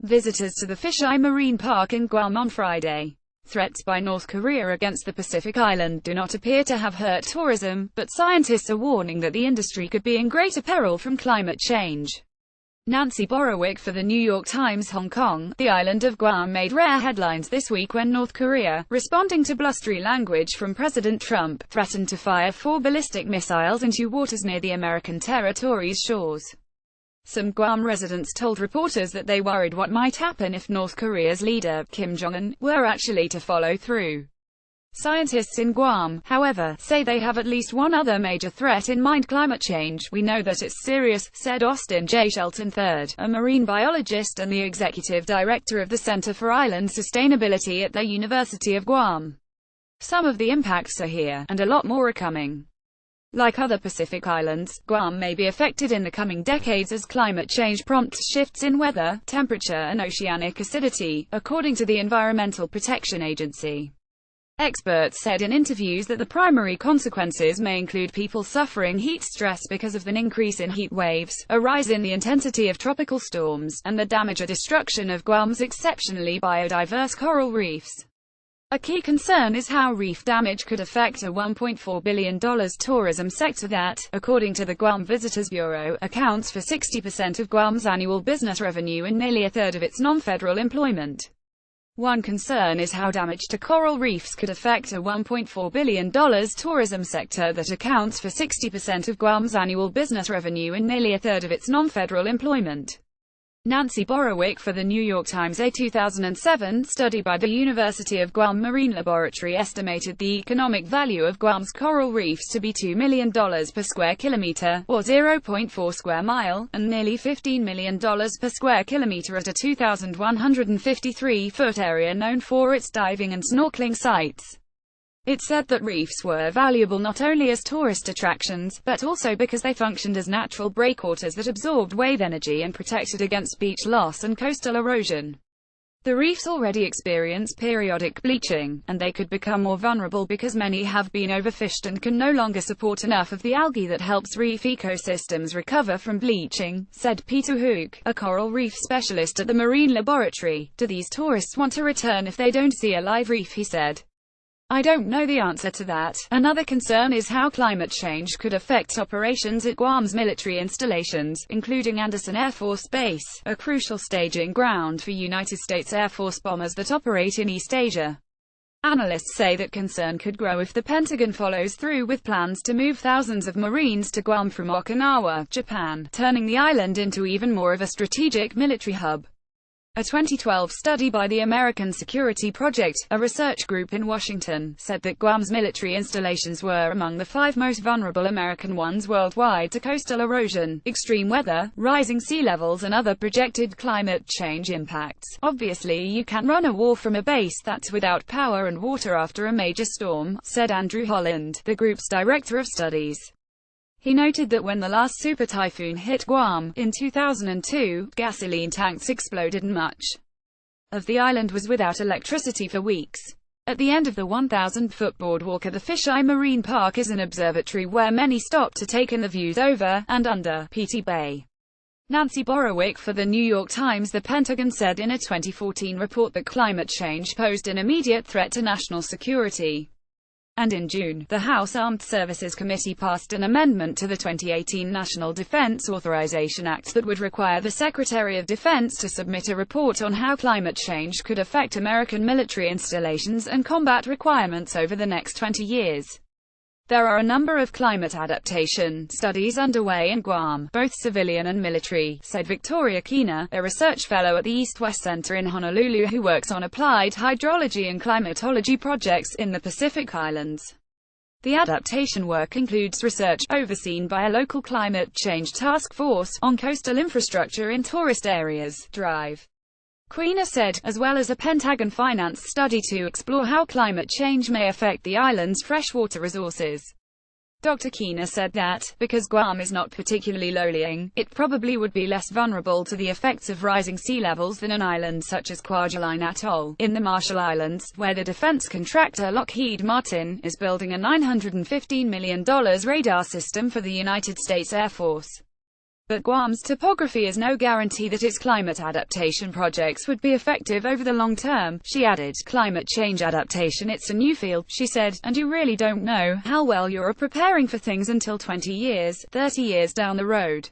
visitors to the fisheye marine park in Guam on Friday. Threats by North Korea against the Pacific island do not appear to have hurt tourism, but scientists are warning that the industry could be in greater peril from climate change. Nancy Borowick for the New York Times. Hong Kong, the island of Guam made rare headlines this week when North Korea, responding to blustery language from President Trump, threatened to fire 4 ballistic missiles into waters near the American territory's shores. Some Guam residents told reporters that they worried what might happen if North Korea's leader, Kim Jong-un, were actually to follow through. Scientists in Guam, however, say they have at least one other major threat in mind: climate change. "We know that it's serious," said Austin J. Shelton III, a marine biologist and the executive director of the Center for Island Sustainability at the University of Guam. "Some of the impacts are here, and a lot more are coming." Like other Pacific islands, Guam may be affected in the coming decades as climate change prompts shifts in weather, temperature and oceanic acidity, according to the Environmental Protection Agency. Experts said in interviews that the primary consequences may include people suffering heat stress because of an increase in heat waves, a rise in the intensity of tropical storms, and the damage or destruction of Guam's exceptionally biodiverse coral reefs. A key concern is how reef damage could affect a $1.4 billion tourism sector that, according to the Guam Visitors Bureau, accounts for 60% of Guam's annual business revenue and nearly a third of its non-federal employment. One concern is how damage to coral reefs could affect a $1.4 billion tourism sector that accounts for 60% of Guam's annual business revenue and nearly a third of its non-federal employment. Nancy Borowick for the New York Times. A 2007 study by the University of Guam Marine Laboratory estimated the economic value of Guam's coral reefs to be $2 million per square kilometer, or 0.4 square mile, and nearly $15 million per square kilometer at a 2,153-foot area known for its diving and snorkeling sites. It said that reefs were valuable not only as tourist attractions, but also because they functioned as natural breakwaters that absorbed wave energy and protected against beach loss and coastal erosion. The reefs already experience periodic bleaching, and they could become more vulnerable because many have been overfished and can no longer support enough of the algae that helps reef ecosystems recover from bleaching, said Peter Hook, a coral reef specialist at the Marine Laboratory. "Do these tourists want to return if they don't see a live reef?" he said. "I don't know the answer to that." Another concern is how climate change could affect operations at Guam's military installations, including Andersen Air Force Base, a crucial staging ground for United States Air Force bombers that operate in East Asia. Analysts say that concern could grow if the Pentagon follows through with plans to move thousands of Marines to Guam from Okinawa, Japan, turning the island into even more of a strategic military hub. A 2012 study by the American Security Project, a research group in Washington, said that Guam's military installations were among the 5 most vulnerable American ones worldwide to coastal erosion, extreme weather, rising sea levels and other projected climate change impacts. "Obviously you can't run a war from a base that's without power and water after a major storm," said Andrew Holland, the group's director of studies. He noted that when the last super typhoon hit Guam, in 2002, gasoline tanks exploded and much of the island was without electricity for weeks. At the end of the 1,000-foot boardwalk at the Fisheye Marine Park is an observatory where many stop to take in the views over and under Petite Bay. Nancy Borowick for the New York Times. The Pentagon said in a 2014 report that climate change posed an immediate threat to national security. And in June, the House Armed Services Committee passed an amendment to the 2018 National Defense Authorization Act that would require the Secretary of Defense to submit a report on how climate change could affect American military installations and combat requirements over the next 20 years. There are a number of climate adaptation studies underway in Guam, both civilian and military, said Victoria Keener, a research fellow at the East-West Center in Honolulu who works on applied hydrology and climatology projects in the Pacific Islands. The adaptation work includes research, overseen by a local climate change task force, on coastal infrastructure in tourist areas. Queener said, as well as a Pentagon-financed study to explore how climate change may affect the island's freshwater resources. Dr. Keener said that, because Guam is not particularly low-lying, it probably would be less vulnerable to the effects of rising sea levels than an island such as Kwajalein Atoll, in the Marshall Islands, where the defense contractor Lockheed Martin is building a $915 million radar system for the United States Air Force. But Guam's topography is no guarantee that its climate adaptation projects would be effective over the long term. She added, climate change adaptation, it's a new field, she said, and you really don't know how well you're preparing for things until 20 years, 30 years down the road.